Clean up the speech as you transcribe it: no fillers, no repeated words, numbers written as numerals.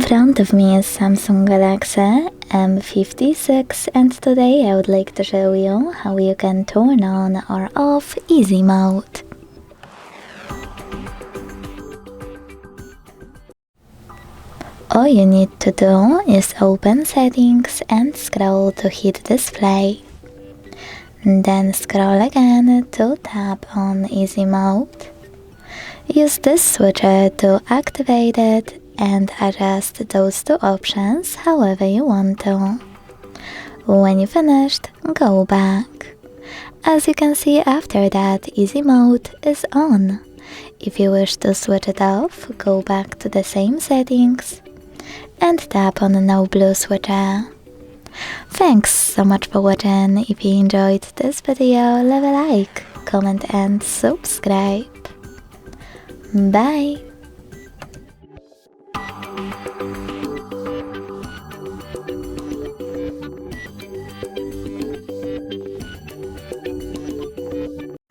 front of me is Samsung Galaxy M56 and today I would like to show you how you can turn on or off easy mode. All you need to do is open settings and scroll to hit display. Then scroll again to tap on easy mode. Use this switcher to activate it and adjust those two options however you want to. When you finished, go back. As you can see, after that, easy mode is on. If you wish to switch it off, go back to the same settings and tap on the no blue switcher. Thanks so much for watching. If you enjoyed this video, leave a like, comment and subscribe. Bye!